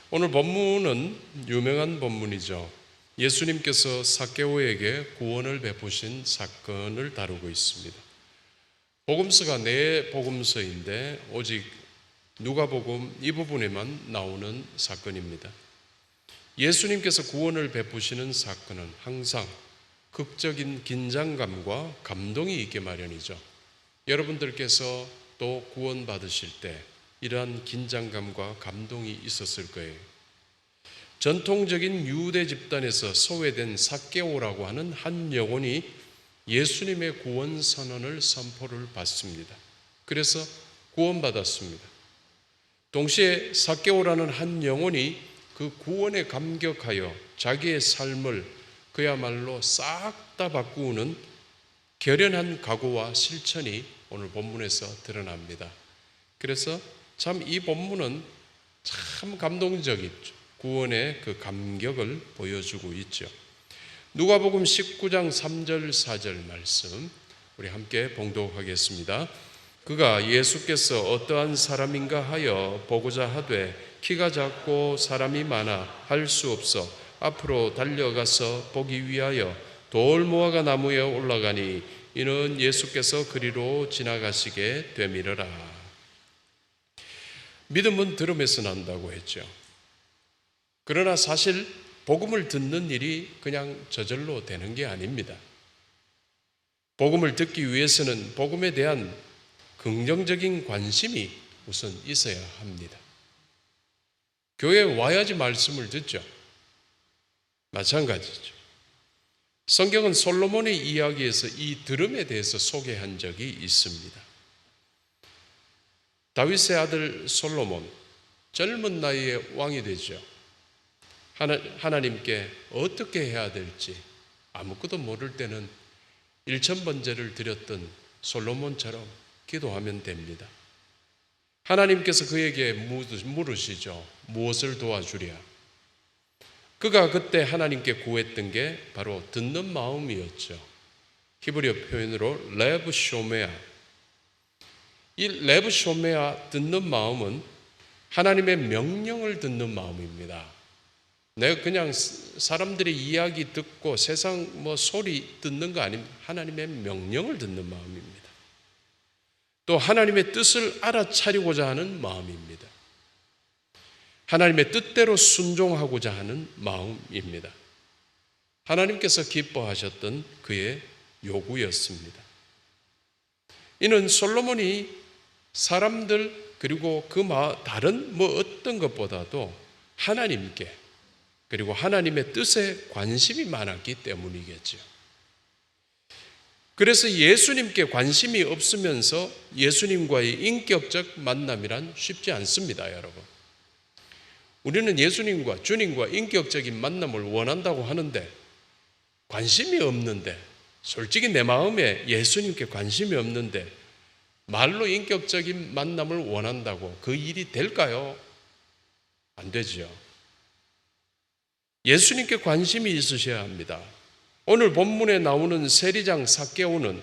오늘 본문은 유명한 본문이죠. 예수님께서 삭개오에게 구원을 베푸신 사건을 다루고 있습니다. 복음서가 네 복음서인데 오직 누가복음 이 부분에만 나오는 사건입니다. 예수님께서 구원을 베푸시는 사건은 항상 극적인 긴장감과 감동이 있게 마련이죠. 여러분들께서 또 구원받으실 때 이러한 긴장감과 감동이 있었을 거예요. 전통적인 유대 집단에서 소외된 삭개오라고 하는 한 영혼이 예수님의 구원 선언을 선포를 받습니다. 그래서 구원받았습니다. 동시에 삭개오라는 한 영혼이 그 구원에 감격하여 자기의 삶을 그야말로 싹 다 바꾸는 결연한 각오와 실천이 오늘 본문에서 드러납니다. 그래서 참 이 본문은 참 감동적이죠. 구원의 그 감격을 보여주고 있죠. 누가복음 19장 3절 4절 말씀 우리 함께 봉독하겠습니다. 그가 예수께서 어떠한 사람인가 하여 보고자 하되 키가 작고 사람이 많아 할 수 없어 앞으로 달려가서 보기 위하여 돌무화과 나무에 올라가니 이는 예수께서 그리로 지나가시게 되밀어라. 믿음은 들음에서 난다고 했죠. 그러나 사실 복음을 듣는 일이 그냥 저절로 되는 게 아닙니다. 복음을 듣기 위해서는 복음에 대한 긍정적인 관심이 우선 있어야 합니다. 교회에 와야지 말씀을 듣죠. 마찬가지죠. 성경은 솔로몬의 이야기에서 이 들음에 대해서 소개한 적이 있습니다. 다윗의 아들 솔로몬, 젊은 나이에 왕이 되죠. 하나님께 어떻게 해야 될지 아무것도 모를 때는 일천번제를 드렸던 솔로몬처럼 기도하면 됩니다. 하나님께서 그에게 물으시죠. 무엇을 도와주랴? 그가 그때 하나님께 구했던 게 바로 듣는 마음이었죠. 히브리어 표현으로 레브 쇼메아. 이 레브 쇼메아 듣는 마음은 하나님의 명령을 듣는 마음입니다. 내가 그냥 사람들의 이야기 듣고 세상 소리 듣는 거 아닙니다. 하나님의 명령을 듣는 마음입니다. 또 하나님의 뜻을 알아차리고자 하는 마음입니다. 하나님의 뜻대로 순종하고자 하는 마음입니다. 하나님께서 기뻐하셨던 그의 요구였습니다. 이는 솔로몬이 사람들 그리고 다른 어떤 것보다도 하나님께 그리고 하나님의 뜻에 관심이 많았기 때문이겠죠. 그래서 예수님께 관심이 없으면서 예수님과의 인격적 만남이란 쉽지 않습니다, 여러분. 우리는 예수님과 주님과 인격적인 만남을 원한다고 하는데 관심이 없는데, 솔직히 내 마음에 예수님께 관심이 없는데 말로 인격적인 만남을 원한다고 그 일이 될까요? 안 되죠. 예수님께 관심이 있으셔야 합니다. 오늘 본문에 나오는 세리장 삭개오는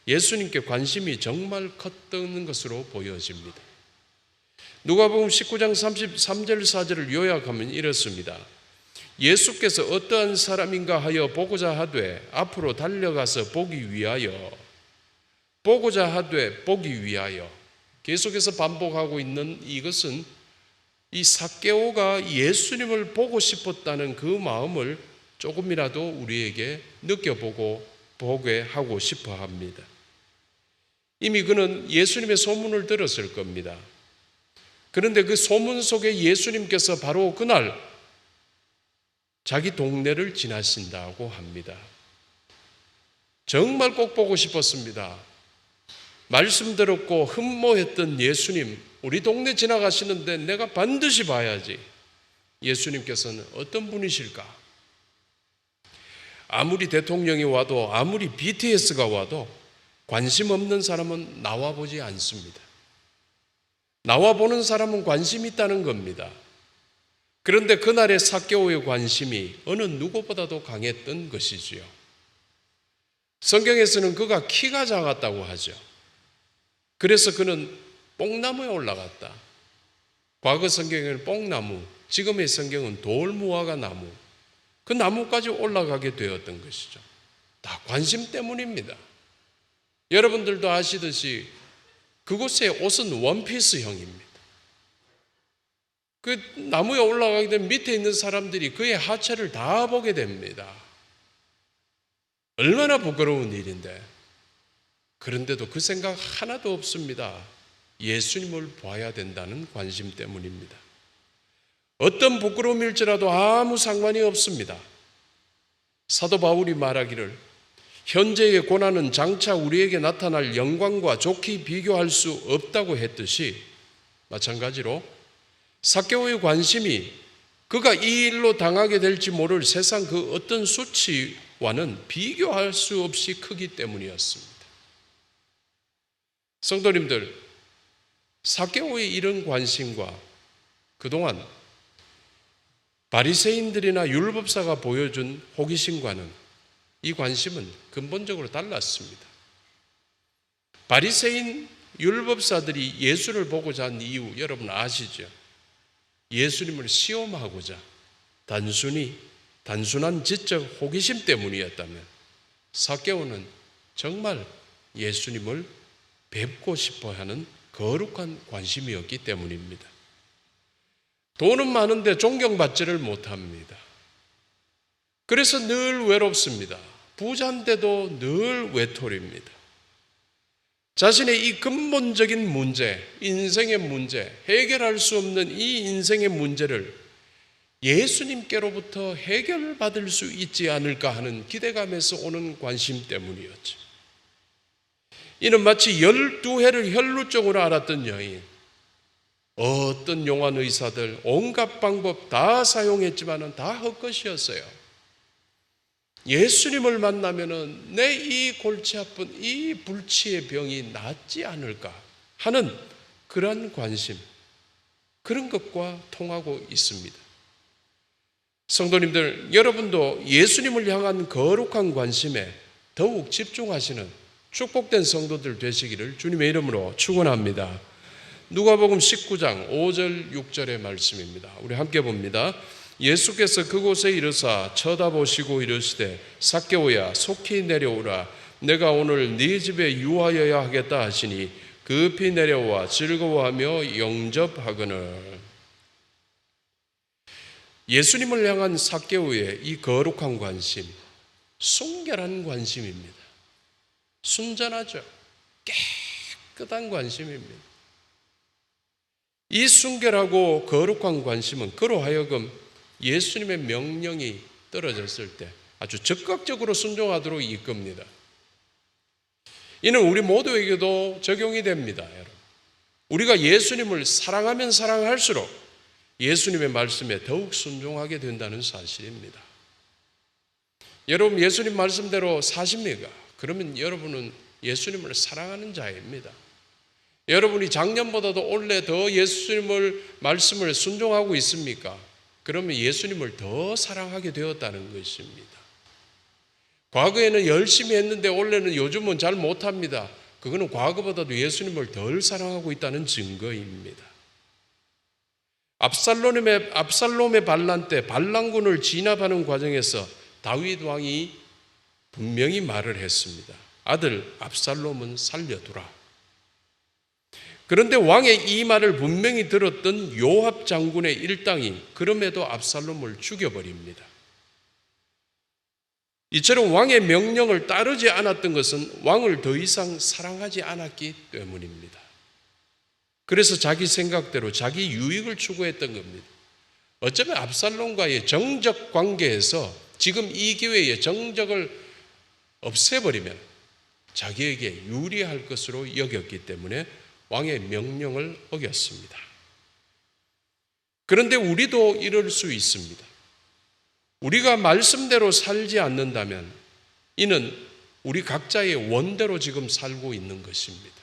예수님께 관심이 정말 컸던 것으로 보여집니다. 누가복음 19장 33절 4절을 요약하면 이렇습니다. 예수께서 어떠한 사람인가 하여 보고자 하되 앞으로 달려가서 보기 위하여, 보고자 하되 보기 위하여, 계속해서 반복하고 있는 이것은 이 삭개오가 예수님을 보고 싶었다는 그 마음을 조금이라도 우리에게 느껴보고 보게 하고 싶어 합니다. 이미 그는 예수님의 소문을 들었을 겁니다. 그런데 그 소문 속에 예수님께서 바로 그날 자기 동네를 지나신다고 합니다. 정말 꼭 보고 싶었습니다. 말씀 들었고 흠모했던 예수님, 우리 동네 지나가시는데 내가 반드시 봐야지. 예수님께서는 어떤 분이실까? 아무리 대통령이 와도, 아무리 BTS가 와도 관심 없는 사람은 나와보지 않습니다. 나와보는 사람은 관심이 있다는 겁니다. 그런데 그날의 삭개오의 관심이 어느 누구보다도 강했던 것이지요. 성경에서는 그가 키가 작았다고 하죠. 그래서 그는 뽕나무에 올라갔다. 과거 성경에는 뽕나무, 지금의 성경은 돌무화과 나무, 그 나무까지 올라가게 되었던 것이죠. 다 관심 때문입니다. 여러분들도 아시듯이 그곳의 옷은 원피스형입니다. 그 나무에 올라가게 되면 밑에 있는 사람들이 그의 하체를 다 보게 됩니다. 얼마나 부끄러운 일인데. 그런데도 그 생각 하나도 없습니다. 예수님을 봐야 된다는 관심 때문입니다. 어떤 부끄러움일지라도 아무 상관이 없습니다. 사도 바울이 말하기를 현재의 고난은 장차 우리에게 나타날 영광과 좋게 비교할 수 없다고 했듯이, 마찬가지로 삭개오의 관심이 그가 이 일로 당하게 될지 모를 세상 그 어떤 수치와는 비교할 수 없이 크기 때문이었습니다. 성도님들, 삭개오의 이런 관심과 그동안 바리새인들이나 율법사가 보여준 호기심과는 이 관심은 근본적으로 달랐습니다. 바리새인 율법사들이 예수를 보고자 한 이유 여러분 아시죠? 예수님을 시험하고자 단순한 지적 호기심 때문이었다면, 삭개오는 정말 예수님을 뵙고 싶어 하는 거룩한 관심이었기 때문입니다. 돈은 많은데 존경받지를 못합니다. 그래서 늘 외롭습니다. 부자인데도 늘 외톨입니다. 자신의 이 근본적인 문제, 인생의 문제, 해결할 수 없는 이 인생의 문제를 예수님께로부터 해결받을 수 있지 않을까 하는 기대감에서 오는 관심 때문이었죠. 이는 마치 12해를 혈루증으로 앓았던 여인, 어떤 용한 의사들 온갖 방법 다 사용했지만 다 헛것이었어요. 예수님을 만나면은 내 이 골치 아픈 이 불치의 병이 낫지 않을까 하는 그러한 관심, 그런 것과 통하고 있습니다. 성도님들, 여러분도 예수님을 향한 거룩한 관심에 더욱 집중하시는 축복된 성도들 되시기를 주님의 이름으로 축원합니다. 누가복음 19장 5절 6절의 말씀입니다. 우리 함께 봅니다. 예수께서 그곳에 이르사 쳐다보시고 이르시되 삭개오야 속히 내려오라. 내가 오늘 네 집에 유하여야 하겠다 하시니 급히 내려와 즐거워하며 영접하거늘. 예수님을 향한 삭개오의 이 거룩한 관심, 순결한 관심입니다. 순전하죠. 깨끗한 관심입니다. 이 순결하고 거룩한 관심은 그로 하여금 예수님의 명령이 떨어졌을 때 아주 적극적으로 순종하도록 이끕니다. 이는 우리 모두에게도 적용이 됩니다. 여러분. 우리가 예수님을 사랑하면 사랑할수록 예수님의 말씀에 더욱 순종하게 된다는 사실입니다. 여러분, 예수님 말씀대로 사십니까? 그러면 여러분은 예수님을 사랑하는 자입니다. 여러분이 작년보다도 올해 더 예수님을 말씀을 순종하고 있습니까? 그러면 예수님을 더 사랑하게 되었다는 것입니다. 과거에는 열심히 했는데 올해는 요즘은 잘 못합니다. 그거는 과거보다도 예수님을 덜 사랑하고 있다는 증거입니다. 압살롬의 반란 때 반란군을 진압하는 과정에서 다윗 왕이 분명히 말을 했습니다. 아들 압살롬은 살려두라. 그런데 왕의 이 말을 분명히 들었던 요압 장군의 일당이 그럼에도 압살롬을 죽여버립니다. 이처럼 왕의 명령을 따르지 않았던 것은 왕을 더 이상 사랑하지 않았기 때문입니다. 그래서 자기 생각대로 자기 유익을 추구했던 겁니다. 어쩌면 압살롬과의 정적 관계에서 지금 이 기회에 정적을 없애버리면 자기에게 유리할 것으로 여겼기 때문에 왕의 명령을 어겼습니다. 그런데 우리도 이럴 수 있습니다. 우리가 말씀대로 살지 않는다면 이는 우리 각자의 원대로 지금 살고 있는 것입니다.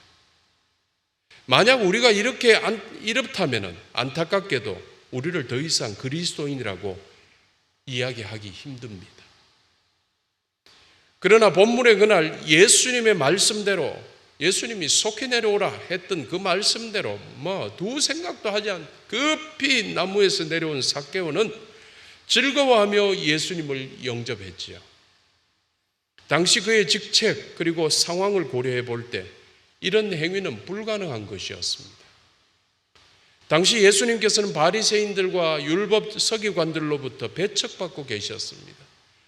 만약 우리가 이렇다면 안타깝게도 우리를 더 이상 그리스도인이라고 이야기하기 힘듭니다. 그러나 본문의 그날 예수님의 말씀대로 예수님이 속히 내려오라 했던 그 말씀대로 두 생각도 하지 않고 급히 나무에서 내려온 삭개오는 즐거워하며 예수님을 영접했지요. 당시 그의 직책 그리고 상황을 고려해 볼 때 이런 행위는 불가능한 것이었습니다. 당시 예수님께서는 바리새인들과 율법 서기관들로부터 배척받고 계셨습니다.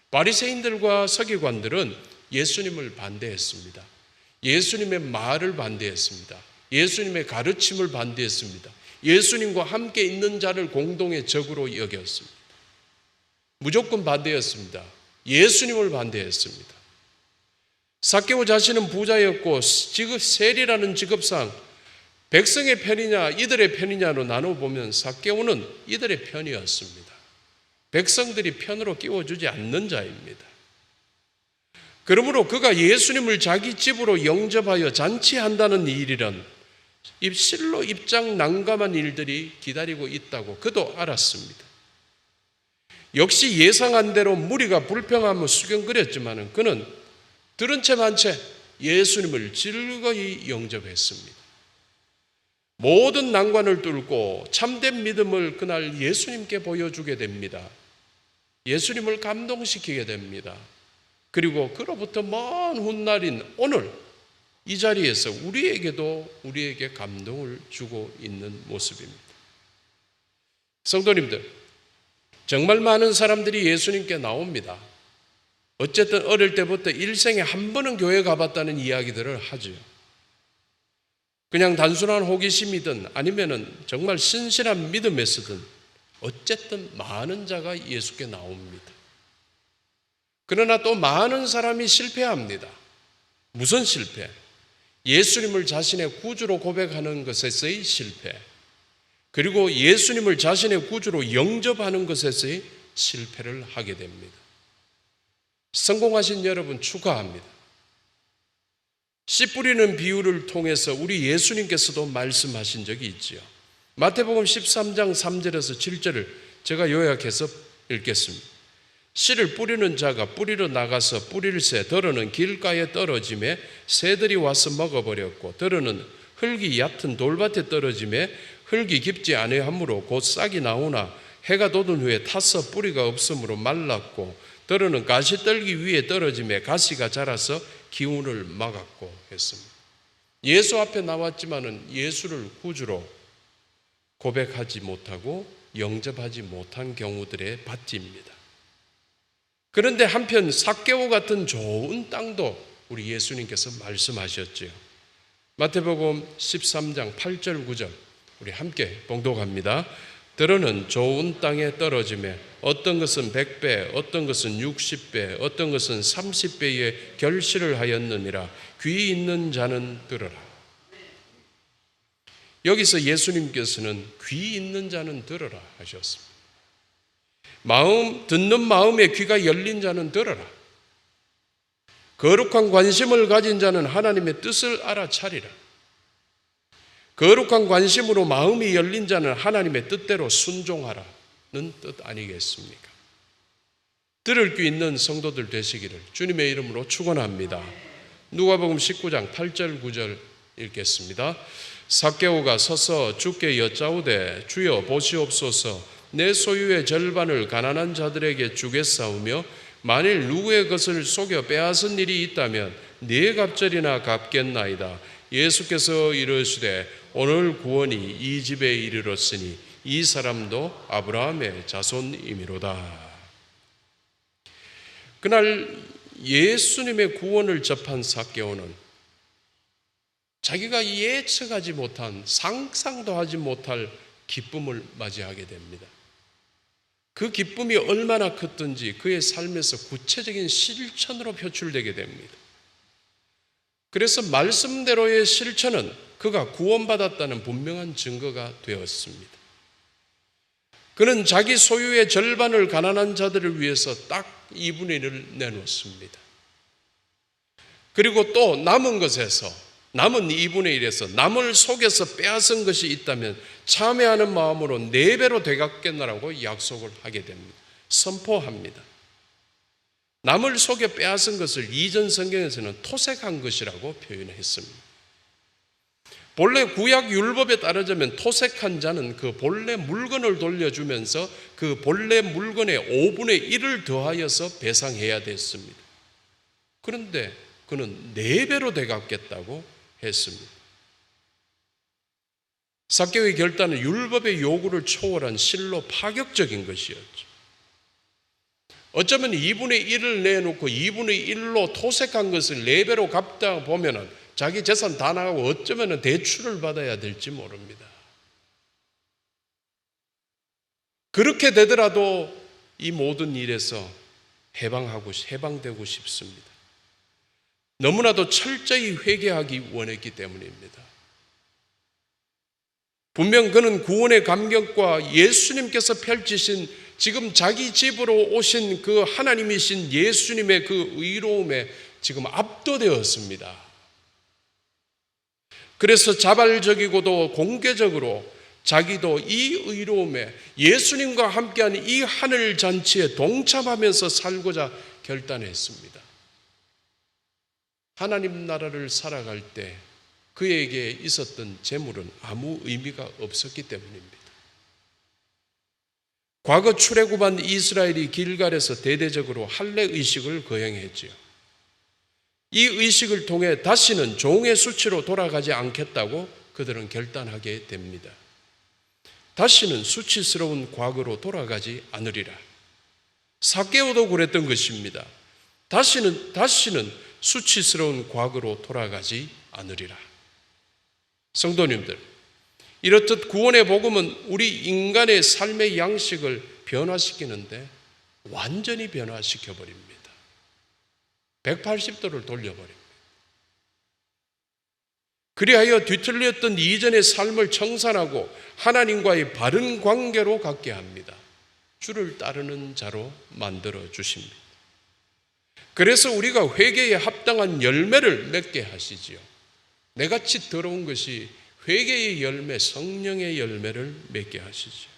바리새인들과 서기관들은 예수님을 반대했습니다. 예수님의 말을 반대했습니다. 예수님의 가르침을 반대했습니다. 예수님과 함께 있는 자를 공동의 적으로 여겼습니다. 무조건 반대였습니다. 예수님을 반대했습니다. 삭개오 자신은 부자였고 세리라는 직업상 백성의 편이냐 이들의 편이냐로 나눠보면 삭개오는 이들의 편이었습니다. 백성들이 편으로 끼워주지 않는 자입니다. 그러므로 그가 예수님을 자기 집으로 영접하여 잔치한다는 일이란 실로 입장 난감한 일들이 기다리고 있다고 그도 알았습니다. 역시 예상한 대로 무리가 불평하며 수견거렸지만 그는 들은 채 만 채 예수님을 즐거이 영접했습니다. 모든 난관을 뚫고 참된 믿음을 그날 예수님께 보여주게 됩니다. 예수님을 감동시키게 됩니다. 그리고 그로부터 먼 훗날인 오늘 이 자리에서 우리에게 감동을 주고 있는 모습입니다. 성도님들, 정말 많은 사람들이 예수님께 나옵니다. 어쨌든 어릴 때부터 일생에 한 번은 교회 가봤다는 이야기들을 하죠. 그냥 단순한 호기심이든 아니면은 정말 신실한 믿음에서든 어쨌든 많은 자가 예수께 나옵니다. 그러나 또 많은 사람이 실패합니다. 무슨 실패? 예수님을 자신의 구주로 고백하는 것에서의 실패. 그리고 예수님을 자신의 구주로 영접하는 것에서의 실패를 하게 됩니다. 성공하신 여러분 축하합니다. 씨 뿌리는 비유를 통해서 우리 예수님께서도 말씀하신 적이 있지요. 마태복음 13장 3절에서 7절을 제가 요약해서 읽겠습니다. 씨를 뿌리는 자가 뿌리러 나가서 뿌릴새 더러는 길가에 떨어짐에 새들이 와서 먹어버렸고 더러는 흙이 얕은 돌밭에 떨어짐에 흙이 깊지 아니하므로 곧 싹이 나오나 해가 돋은 후에 타서 뿌리가 없으므로 말랐고 더러는 가시떨기 위에 떨어짐에 가시가 자라서 기운을 막았고 했습니다. 예수 앞에 나왔지만은 예수를 구주로 고백하지 못하고 영접하지 못한 경우들의 바티입니다. 그런데 한편 삭개오 같은 좋은 땅도 우리 예수님께서 말씀하셨지요. 마태복음 13장 8절 9절 우리 함께 봉독합니다. 들어는 좋은 땅에 떨어짐에 어떤 것은 100배, 어떤 것은 60배, 어떤 것은 30배의 결실을 하였느니라. 귀 있는 자는 들어라. 여기서 예수님께서는 귀 있는 자는 들어라 하셨습니다. 듣는 마음에 귀가 열린 자는 들어라. 거룩한 관심을 가진 자는 하나님의 뜻을 알아차리라. 거룩한 관심으로 마음이 열린 자는 하나님의 뜻대로 순종하라는 뜻 아니겠습니까? 들을 귀 있는 성도들 되시기를 주님의 이름으로 축원합니다. 누가복음 19장 8절 9절 읽겠습니다. 삭개오가 서서 주께 여짜오되 주여 보시옵소서 내 소유의 절반을 가난한 자들에게 주겠사오며 만일 누구의 것을 속여 빼앗은 일이 있다면 네 갑절이나 갚겠나이다. 예수께서 이르시되 오늘 구원이 이 집에 이르렀으니 이 사람도 아브라함의 자손이미로다. 그날 예수님의 구원을 접한 삭개오는 자기가 예측하지 못한 상상도 하지 못할 기쁨을 맞이하게 됩니다. 그 기쁨이 얼마나 컸든지 그의 삶에서 구체적인 실천으로 표출되게 됩니다. 그래서 말씀대로의 실천은 그가 구원받았다는 분명한 증거가 되었습니다. 그는 자기 소유의 절반을 가난한 자들을 위해서 딱 2분의 1을 내놓습니다. 그리고 또 남은 2분의 1에서 남을 속여서 빼앗은 것이 있다면 참회하는 마음으로 4배로 되갚겠나라고 약속을 하게 됩니다. 선포합니다. 남을 속여 빼앗은 것을 이전 성경에서는 토색한 것이라고 표현했습니다. 본래 구약 율법에 따르자면 토색한 자는 그 본래 물건을 돌려주면서 그 본래 물건의 5분의 1을 더하여서 배상해야 됐습니다. 그런데 그는 4배로 되갚겠다고 했습니다. 삭개오의 결단은 율법의 요구를 초월한 실로 파격적인 것이었죠. 어쩌면 2분의 1을 내놓고 2분의 1로 토색한 것을 4배로 갚다 보면은 자기 재산 다 나가고 어쩌면 대출을 받아야 될지 모릅니다. 그렇게 되더라도 이 모든 일에서 해방되고 싶습니다. 너무나도 철저히 회개하기 원했기 때문입니다. 분명 그는 구원의 감격과 예수님께서 펼치신 지금 자기 집으로 오신 그 하나님이신 예수님의 그 의로움에 지금 압도되었습니다. 그래서 자발적이고도 공개적으로 자기도 이 의로움에 예수님과 함께하는 이 하늘 잔치에 동참하면서 살고자 결단했습니다. 하나님 나라를 살아갈 때 그에게 있었던 재물은 아무 의미가 없었기 때문입니다. 과거 출애굽한 이스라엘이 길갈에서 대대적으로 할례 의식을 거행했지요. 이 의식을 통해 다시는 종의 수치로 돌아가지 않겠다고 그들은 결단하게 됩니다. 다시는 수치스러운 과거로 돌아가지 않으리라. 삭개오도 그랬던 것입니다. 다시는 수치스러운 과거로 돌아가지 않으리라. 성도님들, 이렇듯 구원의 복음은 우리 인간의 삶의 양식을 변화시키는데 완전히 변화시켜버립니다. 180도를 돌려버립니다. 그리하여 뒤틀렸던 이전의 삶을 청산하고 하나님과의 바른 관계로 갖게 합니다. 주를 따르는 자로 만들어 주십니다. 그래서 우리가 회개에 합당한 열매를 맺게 하시지요. 내같이 더러운 것이 회개의 열매, 성령의 열매를 맺게 하시죠.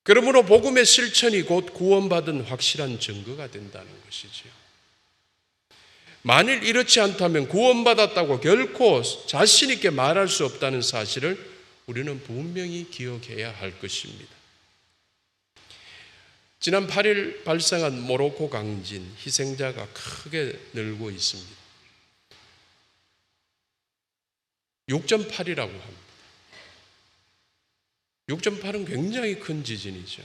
그러므로 복음의 실천이 곧 구원받은 확실한 증거가 된다는 것이지요. 만일 이렇지 않다면 구원받았다고 결코 자신 있게 말할 수 없다는 사실을 우리는 분명히 기억해야 할 것입니다. 지난 8일 발생한 모로코 강진, 희생자가 크게 늘고 있습니다. 6.8이라고 합니다. 6.8은 굉장히 큰 지진이죠.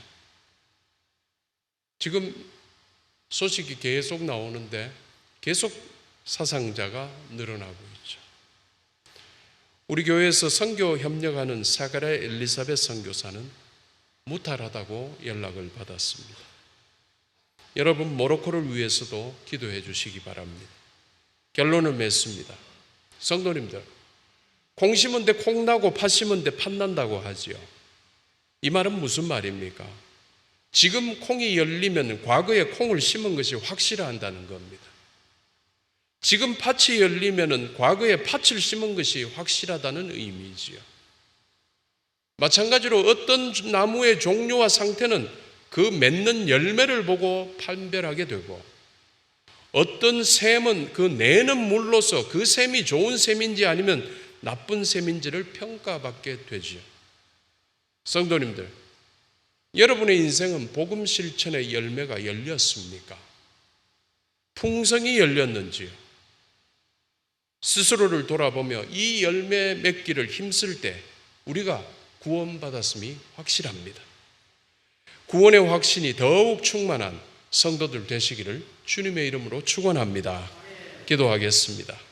지금 소식이 계속 나오는데 계속 사상자가 늘어나고 있죠. 우리 교회에서 선교 협력하는 사가랴 엘리사벳 선교사는 무탈하다고 연락을 받았습니다. 여러분, 모로코를 위해서도 기도해 주시기 바랍니다. 결론을 맺습니다. 성도님들, 콩 심은 데 콩 나고 팥 심은 데 팥 난다고 하지요. 이 말은 무슨 말입니까? 지금 콩이 열리면 과거에 콩을 심은 것이 확실한다는 겁니다. 지금 팥이 열리면 과거에 팥을 심은 것이 확실하다는 의미지요. 마찬가지로 어떤 나무의 종류와 상태는 그 맺는 열매를 보고 판별하게 되고, 어떤 샘은 그 내는 물로서 그 샘이 좋은 샘인지 아니면 나쁜 샘인지를 평가받게 되지요. 성도님들, 여러분의 인생은 복음 실천의 열매가 열렸습니까? 풍성이 열렸는지요? 스스로를 돌아보며 이 열매 맺기를 힘쓸 때 우리가 구원받았음이 확실합니다. 구원의 확신이 더욱 충만한 성도들 되시기를 주님의 이름으로 축원합니다. 기도하겠습니다.